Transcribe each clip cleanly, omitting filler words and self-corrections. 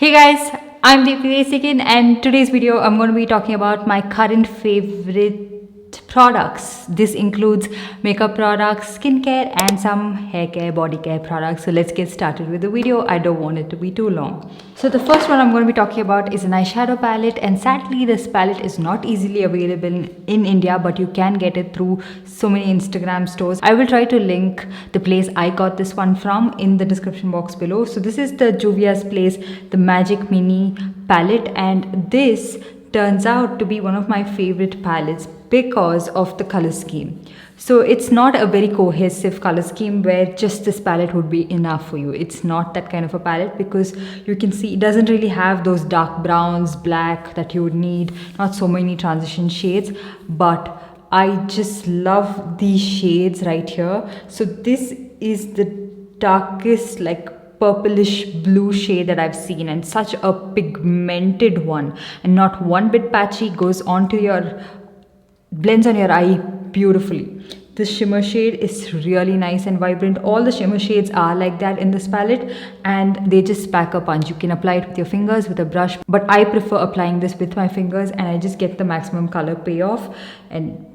Hey guys, I'm Deepthi and today's video I'm going to be talking about my current favorite products. This includes makeup products, skincare and some hair care, body care products. So let's get started with the video. I don't want it to be too long. So the first one I'm going to be talking about is an eyeshadow palette, and sadly this palette is not easily available in India, but you can get it through so many Instagram stores. I will try to link the place I got this one from in the description box below. So this is the Juvia's Place, the Magic Mini palette, and this turns out to be one of my favorite palettes because of the color scheme. So it's not a very cohesive color scheme where just this palette would be enough for you. It's not that kind of a palette because you can see it doesn't really have those dark browns, black that you would need, not so many transition shades, but I just love these shades right here. So this is the darkest purplish blue shade that I've seen, and such a pigmented one and not one bit patchy, goes onto your blends on your eye beautifully. This shimmer shade is really nice and vibrant. All the shimmer shades are like that in this palette and they just pack a punch. You can apply it with your fingers, with a brush, but I prefer applying this with my fingers and I just get the maximum color payoff. And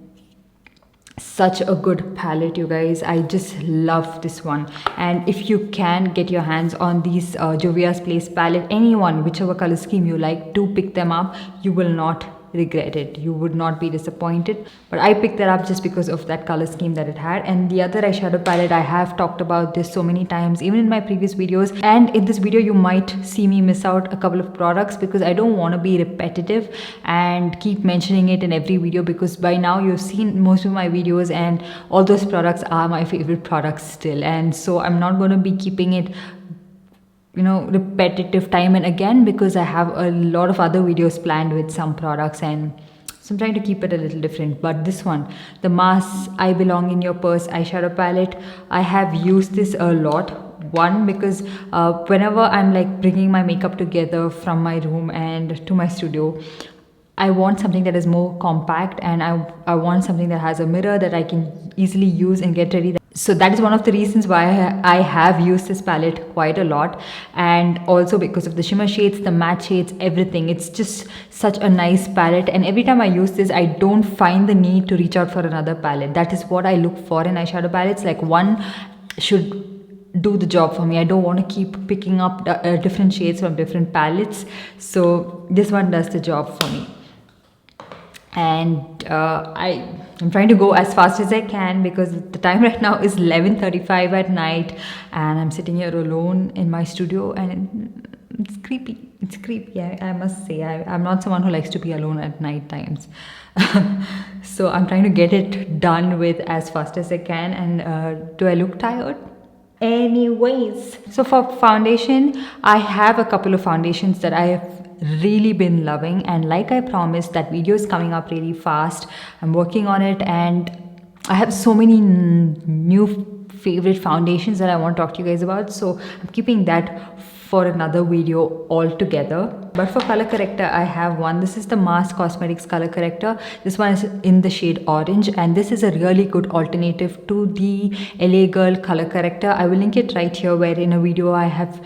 such a good palette, you guys. I just love this one. And if you can get your hands on these Juvia's Place palette, anyone, whichever color scheme you like, do pick them up. You will not regret it. You would not be disappointed. But I picked that up just because of that color scheme that it had. And the other eyeshadow palette, I have talked about this so many times, even in my previous videos. And in this video, you might see me miss out a couple of products because I don't want to be repetitive and keep mentioning it in every video, because by now you've seen most of my videos and all those products are my favorite products still. And so I'm not going to be keeping it repetitive time and again, because I have a lot of other videos planned with some products, and so I'm trying to keep it a little different. But this one, the Mass I Belong in Your Purse eyeshadow palette, I have used this a lot. One, because whenever I'm bringing my makeup together from my room and to my studio, I want something that is more compact, and I want something that has a mirror that I can easily use and get ready. So that is one of the reasons why I have used this palette quite a lot, and also because of the shimmer shades, the matte shades, everything. It's just such a nice palette, and every time I use this, I don't find the need to reach out for another palette. That is what I look for in eyeshadow palettes. Like, one should do the job for me. I don't want to keep picking up different shades from different palettes. So this one does the job for me. And I'm trying to go as fast as I can because the time right now is 11:35 at night and I'm sitting here alone in my studio, and it's creepy. It's creepy, I must say. I'm not someone who likes to be alone at night times. So I'm trying to get it done with as fast as I can. And do I look tired? Anyways, so for foundation, I have a couple of foundations that I have really been loving, and like I promised, that video is coming up really fast. I'm working on it, and I have so many new favorite foundations that I want to talk to you guys about, so I'm keeping that for another video altogether. But for color corrector, I have one. This is the Mars Cosmetics color corrector. This one is in the shade orange, and this is a really good alternative to the LA Girl color corrector. I will link it right here, where in a video I have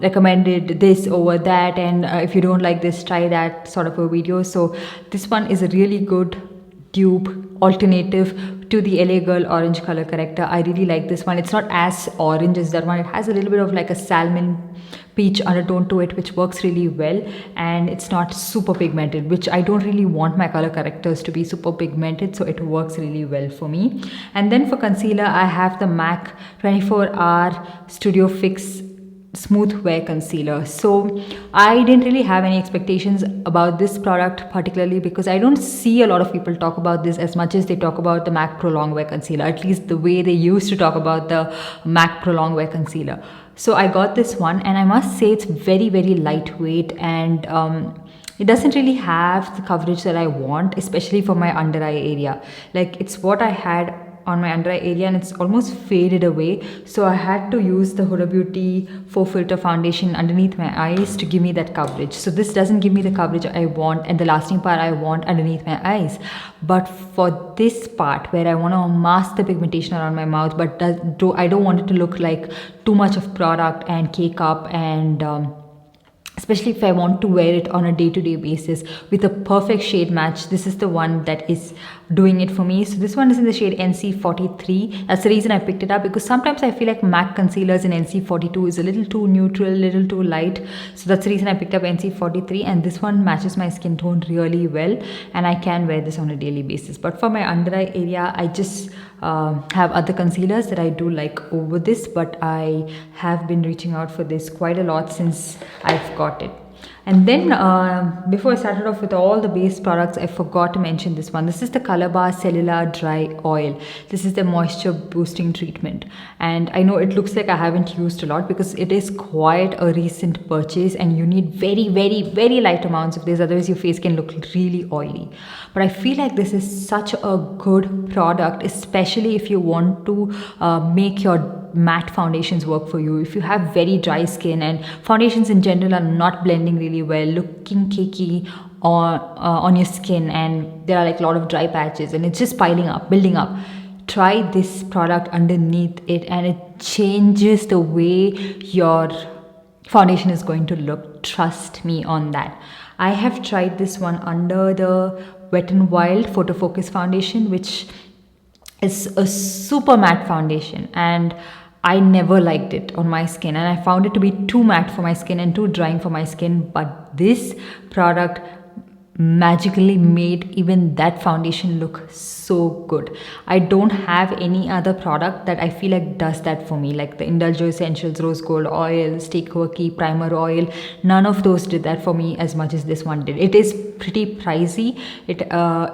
recommended this over that, and if you don't like this, try that sort of a video. So this one is a really good dupe alternative to the LA Girl orange color corrector. I really like this one. It's not as orange as that one. It has a little bit of like a salmon peach undertone to it, which works really well, and it's not super pigmented, which I don't really want my color correctors to be super pigmented, so it works really well for me. And then for concealer, I have the MAC 24-hour Studio Fix smooth wear concealer. So I didn't really have any expectations about this product particularly, because I don't see a lot of people talk about this as much as they talk about the MAC Pro Long Wear Concealer, at least the way they used to talk about the MAC Pro Long Wear Concealer. So I got this one, and I must say it's very, very lightweight, and it doesn't really have the coverage that I want, especially for my under eye area. Like, it's what I had on my under eye area and it's almost faded away, so I had to use the Huda Beauty Faux Filter foundation underneath my eyes to give me that coverage. So this doesn't give me the coverage I want and the lasting part I want underneath my eyes, but for this part where I want to mask the pigmentation around my mouth, but I don't want it to look like too much of product and cake up and especially if I want to wear it on a day-to-day basis with a perfect shade match. This is the one that is doing it for me. So this one is in the shade NC43. That's the reason I picked it up, because sometimes I feel like MAC concealers in NC42 is a little too neutral, a little too light. So that's the reason I picked up NC43, and this one matches my skin tone really well, and I can wear this on a daily basis. But for my under eye area, I just have other concealers that I do like over this, but I have been reaching out for this quite a lot since I've got it. And then before I started off with all the base products, I forgot to mention this one. This is the Color Bar Cellular Dry Oil. This is the moisture boosting treatment, and I know it looks like I haven't used a lot because it is quite a recent purchase, and you need very, very, very light amounts of this, otherwise your face can look really oily. But I feel like this is such a good product, especially if you want to make your matte foundations work for you. If you have very dry skin and foundations in general are not blending really well, looking cakey on your skin, and there are like a lot of dry patches and it's just piling up, building up, try this product underneath it, and it changes the way your foundation is going to look. Trust me on that. I have tried this one under the Wet n Wild Photo Focus foundation, which is a super matte foundation, and I never liked it on my skin, and I found it to be too matte for my skin and too drying for my skin. But this product magically made even that foundation look so good. I don't have any other product that I feel like does that for me, like the Indulge Essentials Rose Gold Oil, Stay Quirky Primer Oil. None of those did that for me as much as this one did. It is pretty pricey. It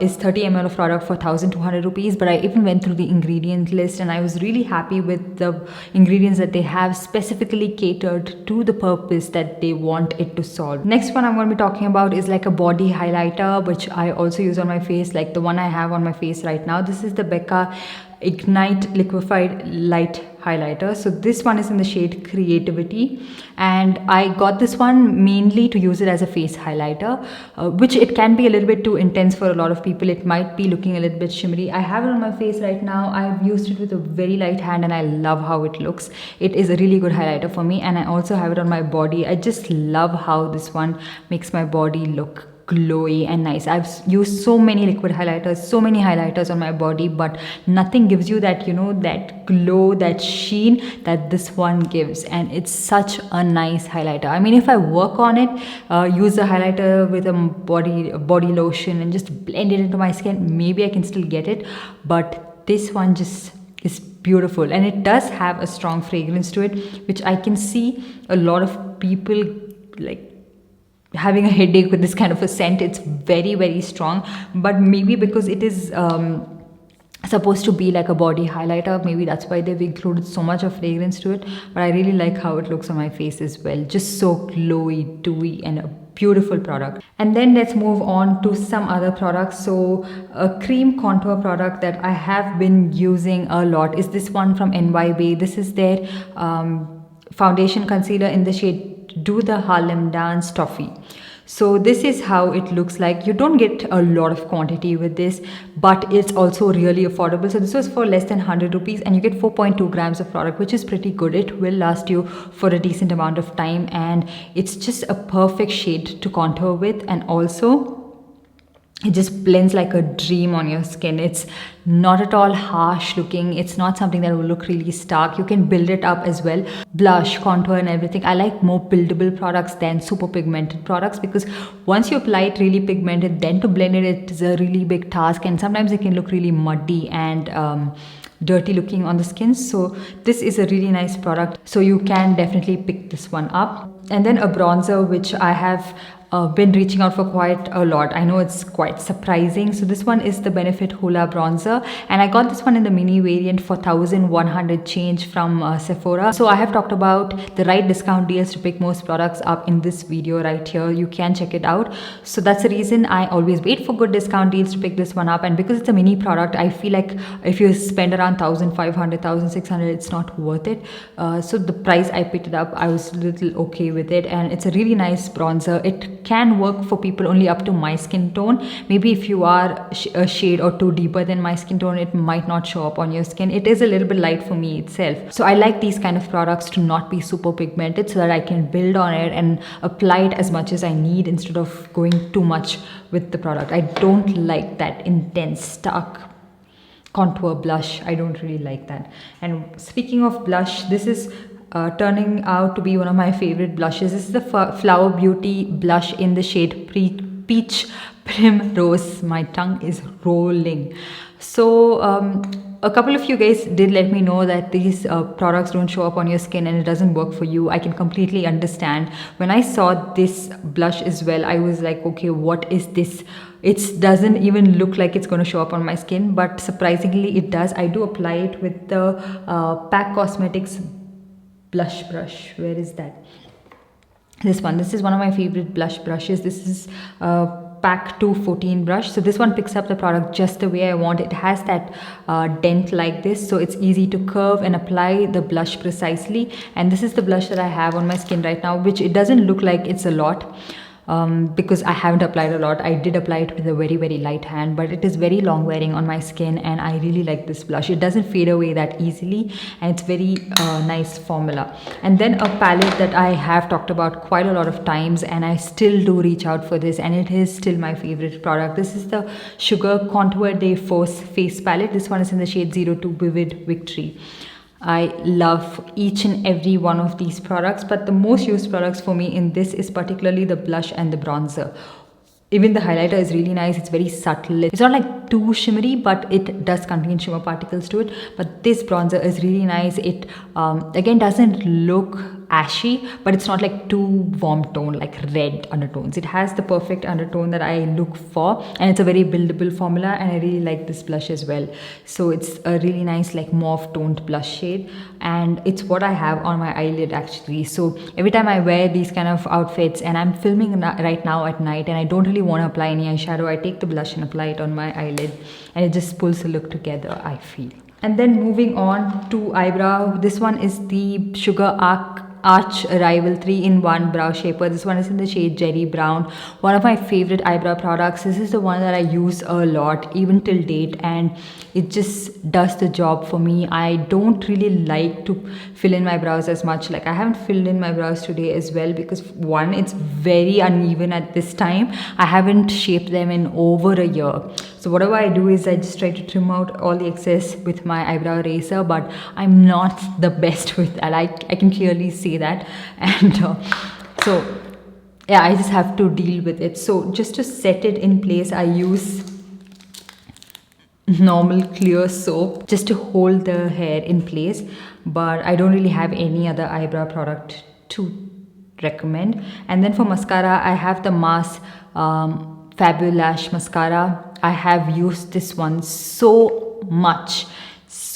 is 30 ml of product for 1,200 rupees, but I even went through the ingredient list and I was really happy with the ingredients that they have, specifically catered to the purpose that they want it to solve. Next one I'm going to be talking about is like a body highlighter, which I also use on my face, like the one I have on my face right now. This is the Becca Ignite Liquefied Light Highlighter. So this one is in the shade Creativity, and I got this one mainly to use it as a face highlighter, which it can be a little bit too intense for a lot of people. It might be looking a little bit shimmery. I have it on my face right now. I've used it with a very light hand and I love how it looks. It is a really good highlighter for me, and I also have it on my body. I just love how this one makes my body look glowy and nice. I've used so many liquid highlighters, so many highlighters on my body, but nothing gives you that, you know, that glow, that sheen that this one gives. And it's such a nice highlighter. I mean, if I work on it, use a highlighter with a body lotion and just blend it into my skin, maybe I can still get it. But this one just is beautiful, and it does have a strong fragrance to it, which I can see a lot of people like having a headache with this kind of a scent. It's very, very strong, but maybe because it is supposed to be like a body highlighter, maybe that's why they've included so much of fragrance to it. But I really like how it looks on my face as well, just so glowy, dewy, and a beautiful product. And then let's move on to some other products. So a cream contour product that I have been using a lot is this one from NYB. This is their foundation concealer in the shade Do the Harlem Dance Toffee. So this is how it looks like. You don't get a lot of quantity with this, but it's also really affordable. So this was for less than 100 rupees, and you get 4.2 grams of product, which is pretty good. It will last you for a decent amount of time, and it's just a perfect shade to contour with, and also it just blends like a dream on your skin. It's not at all harsh looking. It's not something that will look really stark. You can build it up as well. Blush, contour and everything. I like more buildable products than super pigmented products, because once you apply it really pigmented, then to blend it is a really big task, and sometimes it can look really muddy and dirty looking on the skin. So this is a really nice product, so you can definitely pick this one up. And then a bronzer, which I have been reaching out for quite a lot. I know it's quite surprising. So this one is the Benefit Hoola bronzer, and I got this one in the mini variant for 1,100 change from Sephora. So I have talked about the right discount deals to pick most products up in this video right here. You can check it out. So that's the reason I always wait for good discount deals to pick this one up, and because it's a mini product, I feel like if you spend around 1,500, 1,600, it's not worth it. So the price I picked it up, I was a little okay with it, and it's a really nice bronzer. It can work for people only up to my skin tone. Maybe if you are a shade or two deeper than my skin tone, it might not show up on your skin. It is a little bit light for me itself. So I like these kind of products to not be super pigmented, so that I can build on it and apply it as much as I need instead of going too much with the product. I don't like that intense, stark contour blush. I don't really like that. And speaking of blush, this is turning out to be one of my favorite blushes. This is the Flower Beauty blush in the shade Peach Primrose. My tongue is rolling. So a couple of you guys did let me know that these products don't show up on your skin and it doesn't work for you. I can completely understand. When I saw this blush as well, I was like, okay, what is this? It doesn't even look like it's going to show up on my skin, but surprisingly it does. I do apply it with the PAC Cosmetics blush brush. Where is that? This one. This is one of my favorite blush brushes. This is PAC 214 brush. So this one picks up the product just the way I want. It has that dent like this, so it's easy to curve and apply the blush precisely. And this is the blush that I have on my skin right now, which it doesn't look like it's a lot. Because I haven't applied a lot. I did apply it with a very, very light hand, but it is very long wearing on my skin and I really like this blush. It doesn't fade away that easily and it's very nice formula. And then a palette that I have talked about quite a lot of times and I still do reach out for this, and it is still my favorite product. This is the Sugar Contour de Force Face Palette. This one is in the shade 02 Vivid Victory. I love each and every one of these products, but the most used products for me in this is particularly the blush and the bronzer. Even the highlighter is really nice. It's very subtle. It's not like too shimmery, but it does contain shimmer particles to it. But this bronzer is really nice. It again doesn't look ashy, but it's not like too warm tone, like red undertones. It has the perfect undertone that I look for, and it's a very buildable formula, and I really like this blush as well. So it's a really nice like mauve toned blush shade, and it's what I have on my eyelid actually. So every time I wear these kind of outfits, and I'm filming right now at night and I don't really want to apply any eyeshadow, I take the blush and apply it on my eyelid, and it just pulls the look together, I feel. And then moving on to eyebrow, this one is the Sugar Arch Arrival 3-in-1 brow shaper. This one is in the shade Jerry Brown. One of my favorite eyebrow products. This is the one that I use a lot even till date, and it just does the job for me. I don't really like to fill in my brows as much. Like I haven't filled in my brows today as well because one, it's very uneven at this time. I haven't shaped them in over a year. So whatever I do is I just try to trim out all the excess with my eyebrow eraser, but I'm not the best with that. I can clearly see that. And so yeah, I just have to deal with it. So just to set it in place, I use normal clear soap just to hold the hair in place, but I don't really have any other eyebrow product to recommend. And then for mascara, I have the Mars Fabulash mascara. I have used this one so much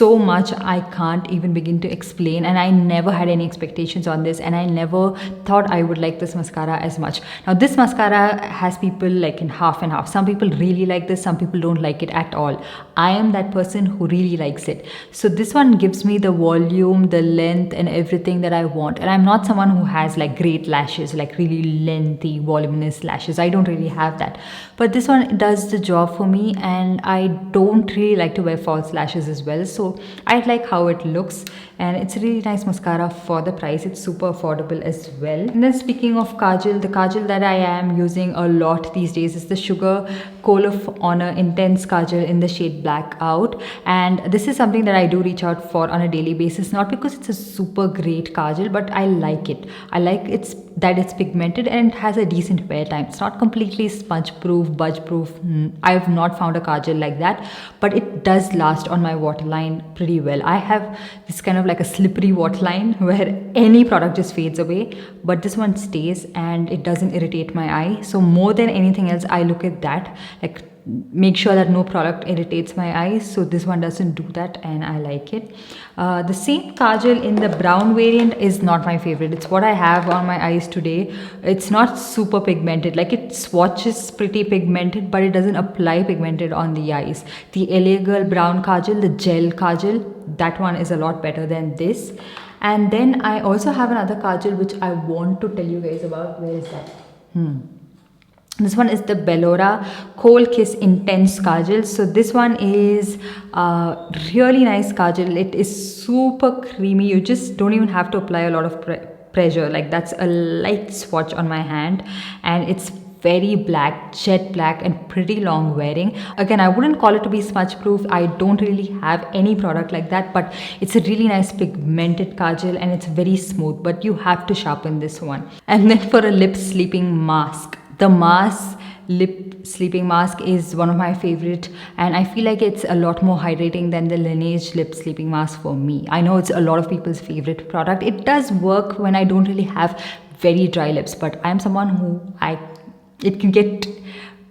I can't even begin to explain, and I never had any expectations on this, and I never thought I would like this mascara as much. Now this mascara has people like in half and half. Some people really like this, some people don't like it at all. I am that person who really likes it. So this one gives me the volume, the length and everything that I want, and I'm not someone who has like great lashes, like really lengthy voluminous lashes. I don't really have that, but this one does the job for me, and I don't really like to wear false lashes as well. So I like how it looks, and it's a really nice mascara for the price. It's super affordable as well. And then speaking of kajal, the kajal that I am using a lot these days is the Sugar Coal of Honor Intense Kajal in the shade Blackout, and this is something that I do reach out for on a daily basis, not because it's a super great kajal, but I like it. I like that it's pigmented and it has a decent wear time. It's not completely smudge proof, budge proof. I've not found a kajal like that, but it does last on my waterline pretty well. I have this kind of like a slippery waterline where any product just fades away, but this one stays and it doesn't irritate my eye. So more than anything else, I look at that, like make sure that no product irritates my eyes. So this one doesn't do that, and I like it. The same kajal in the brown variant is not my favorite. It's what I have on my eyes today. It's not super pigmented, like it swatches pretty pigmented, but it doesn't apply pigmented on the eyes. The LA Girl brown kajal, the gel kajal, that one is a lot better than this. And then I also have another kajal which I want to tell you guys about. Where is that? This one is the Bellora Cold Kiss Intense Kajal. So this one is really nice kajal. It is super creamy. You just don't even have to apply a lot of pressure. Like, that's a light swatch on my hand, and it's very black, jet black, and pretty long wearing. Again, I wouldn't call it to be smudge proof. I don't really have any product like that, but it's a really nice pigmented kajal, and it's very smooth, but you have to sharpen this one. And then for a lip sleeping mask, the Mars lip sleeping mask is one of my favorite, and I feel like it's a lot more hydrating than the Laneige lip sleeping mask for me. I know it's a lot of people's favorite product. It does work when I don't really have very dry lips, but I'm someone who it can get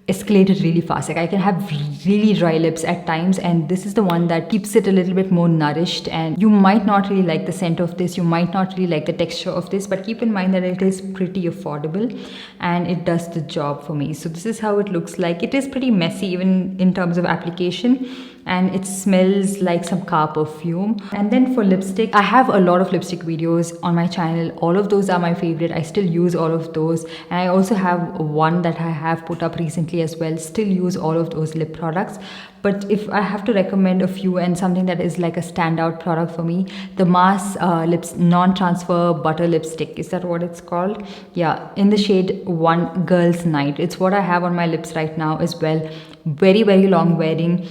escalated really fast. Like, I can have really dry lips at times, and this is the one that keeps it a little bit more nourished. And you might not really like the scent of this, you might not really like the texture of this, but keep in mind that it is pretty affordable and it does the job for me. So this is how it looks like. It is pretty messy even in terms of application, and it smells like some car perfume. And then for lipstick, I have a lot of lipstick videos on my channel. All of those are my favorite. I still use all of those, and I also have one that I have put up recently as well. Still use all of those lip products. But if I have to recommend a few and something that is like a standout product for me, the Mars lips non-transfer butter lipstick, is that what it's called? Yeah, in the shade One Girl's Night. It's what I have on my lips right now as well. Very, very long wearing,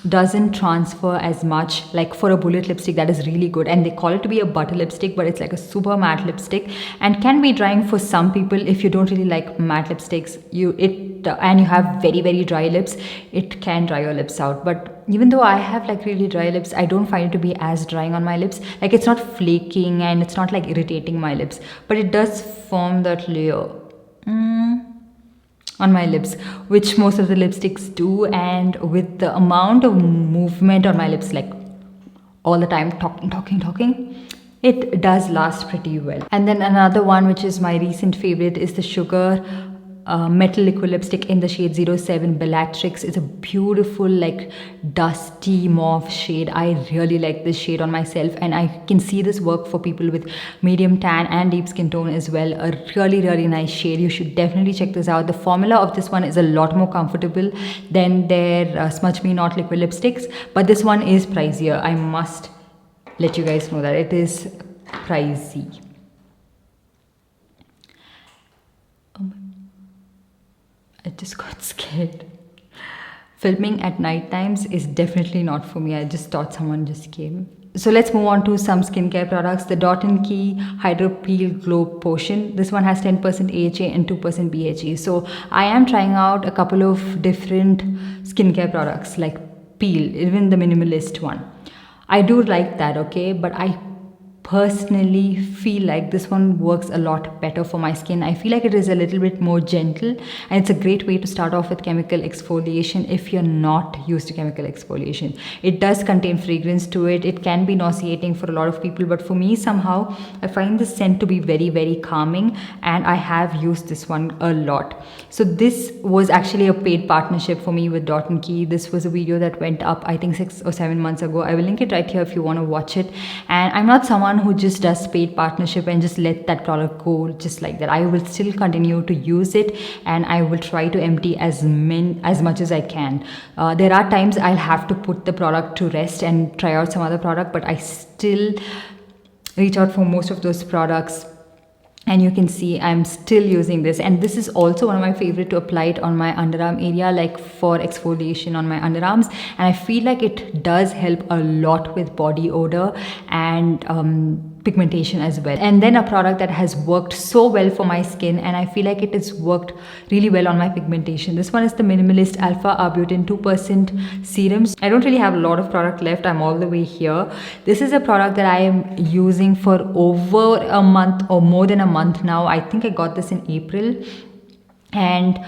doesn't transfer as much. Like, for a bullet lipstick, that is really good, and they call it to be a butter lipstick, but it's like a super matte lipstick and can be drying for some people. If you don't really like matte lipsticks, and you have very, very dry lips, it can dry your lips out. But even though I have like really dry lips, I don't find it to be as drying on my lips. Like, it's not flaking and it's not like irritating my lips, but it does form that layer on my lips, which most of the lipsticks do. And with the amount of movement on my lips, like all the time, talking, it does last pretty well. And then another one, which is my recent favorite, is the Sugar Metal Liquid Lipstick in the shade 07 Bellatrix. It's a beautiful, like, dusty mauve shade. I really like this shade on myself, and I can see this work for people with medium tan and deep skin tone as well. A really, really nice shade. You should definitely check this out. The formula of this one is a lot more comfortable than their Smudge Me Not liquid lipsticks, but this one is pricier. I must let you guys know that it is pricey. I just got scared. Filming at night times is definitely not for me. I just thought someone just came. So let's move on to some skincare products. The Dot & Key Hydro Peel Glow Potion. This one has 10% AHA and 2% BHA. So I am trying out a couple of different skincare products like Peel, even the minimalist one. I do like that, okay, but I personally feel like this one works a lot better for my skin. I feel like it is a little bit more gentle, and it's a great way to start off with chemical exfoliation if you're not used to chemical exfoliation. It does contain fragrance to it. It can be nauseating for a lot of people, but for me, somehow I find the scent to be very, very calming, and I have used this one a lot. So this was actually a paid partnership for me with Dot & Key. This was a video that went up, I think 6 or 7 months ago. I will link it right here if you want to watch it. And I'm not someone who just does paid partnership and just let that product go just like that. I will still continue to use it, and I will try to empty as much as I can. There are times I'll have to put the product to rest and try out some other product, but I still reach out for most of those products. And you can see I'm still using this, and this is also one of my favorite to apply it on my underarm area, like for exfoliation on my underarms. And I feel like it does help a lot with body odor and pigmentation as well. And then a product that has worked so well for my skin, and I feel like it has worked really well on my pigmentation. This one is the Minimalist Alpha Arbutin 2% Serums. I don't really have a lot of product left. I'm all the way here. This is a product that I am using for over a month or more than a month now. I think I got this in April, and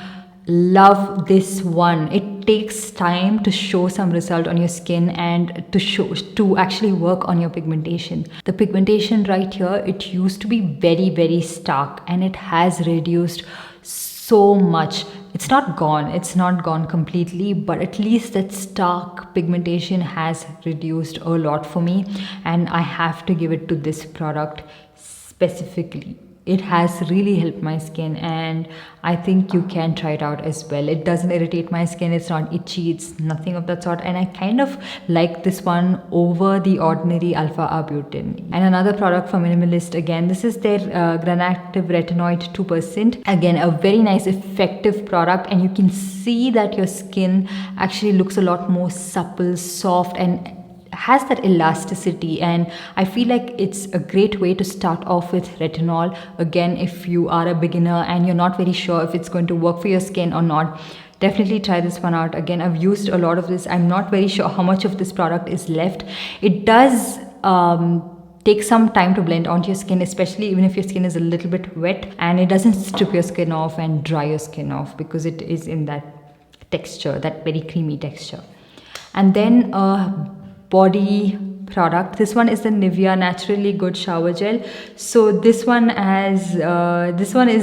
love this one. It takes time to show some result on your skin and to actually work on your pigmentation. The pigmentation right here, it used to be very, very stark, and it has reduced so much. It's not gone completely, but at least that stark pigmentation has reduced a lot for me, and I have to give it to this product specifically. it has really helped my skin, and I think you can try it out as well. It doesn't irritate my skin, it's not itchy, it's nothing of that sort, and I kind of like this one over the ordinary alpha arbutin. And another product from Minimalist, again, this is their Granactive Retinoid 2%. Again, a very nice effective product, and you can see that your skin actually looks a lot more supple, soft, and has that elasticity. And I feel like it's a great way to start off with retinol. Again, if you are a beginner and you're not very sure if it's going to work for your skin or not, definitely try this one out. Again, I've used a lot of this. I'm not very sure how much of this product is left. It does take some time to blend onto your skin, especially even if your skin is a little bit wet, and it doesn't strip your skin off and dry your skin off, because it is in that texture, that very creamy texture. And then body product, this one is the Nivea Naturally Good Shower Gel. So this one is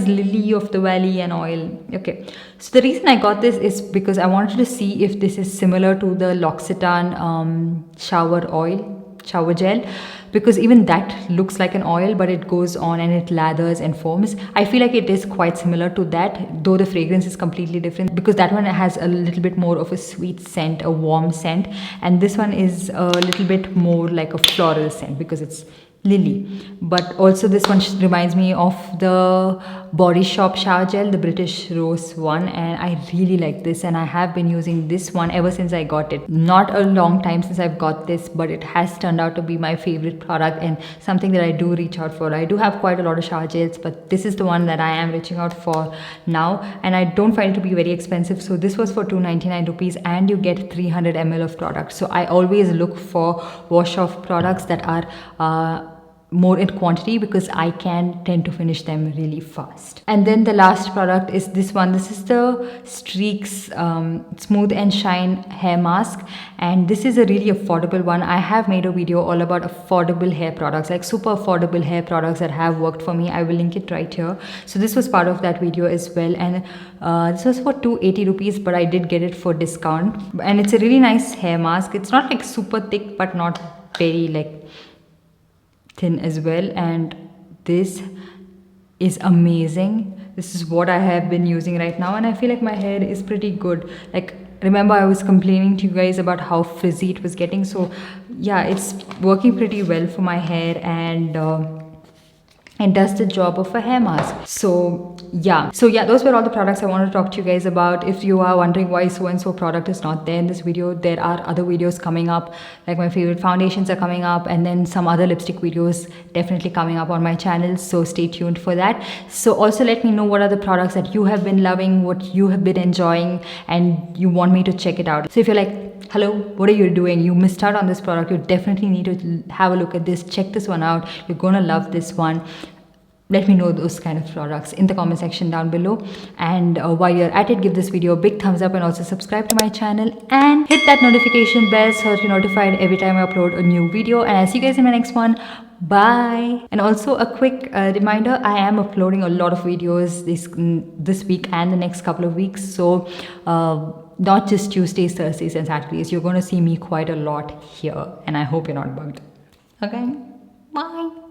Lily of the Valley and oil. Okay, so the reason I got this is because I wanted to see if this is similar to the L'Occitane shower gel, because even that looks like an oil, but it goes on and it lathers and foams. I feel like it is quite similar to that, though the fragrance is completely different, because that one has a little bit more of a sweet scent, a warm scent, and this one is a little bit more like a floral scent because it's lily. But also this one reminds me of the Body Shop shower gel, the British Rose one, and I really like this, and I have been using this one ever since I got it. Not a long time since I've got this, but it has turned out to be my favorite product and something that I do reach out for. I do have quite a lot of shower gels, but this is the one that I am reaching out for now, and I don't find it to be very expensive. So this was for 299 rupees, and you get 300 ml of product. So I always look for wash off products that are more in quantity, because I can tend to finish them really fast. And then the last product is this one. This is the Streaks Smooth and Shine hair mask, and this is a really affordable one. I have made a video all about affordable hair products, like super affordable hair products that have worked for me. I will link it right here. So this was part of that video as well, and this was for 280 rupees, but I did get it for discount. And it's a really nice hair mask. It's not like super thick, but not very like thin as well, and this is amazing. This is what I have been using right now, and I feel like my hair is pretty good. Like, remember I was complaining to you guys about how frizzy it was getting, so yeah, it's working pretty well for my hair, and it does the job of a hair mask. So yeah, those were all the products I wanted to talk to you guys about. If you are wondering why so and so product is not there in this video, there are other videos coming up, like my favorite foundations are coming up, and then some other lipstick videos definitely coming up on my channel, so stay tuned for that. So also let me know what are the products that you have been loving, what you have been enjoying, and you want me to check it out. So if you're like, hello, what are you doing, you missed out on this product, you definitely need to have a look at this, check this one out, you're gonna love this one, let me know those kind of products in the comment section down below. And while you're at it, give this video a big thumbs up, and also subscribe to my channel and hit that notification bell so that you're notified every time I upload a new video. And I'll see you guys in my next one. Bye. And also a quick reminder, I am uploading a lot of videos this week and the next couple of weeks, so not just Tuesdays, Thursdays and Saturdays. You're going to see me quite a lot here, and I hope you're not bugged. Okay, bye.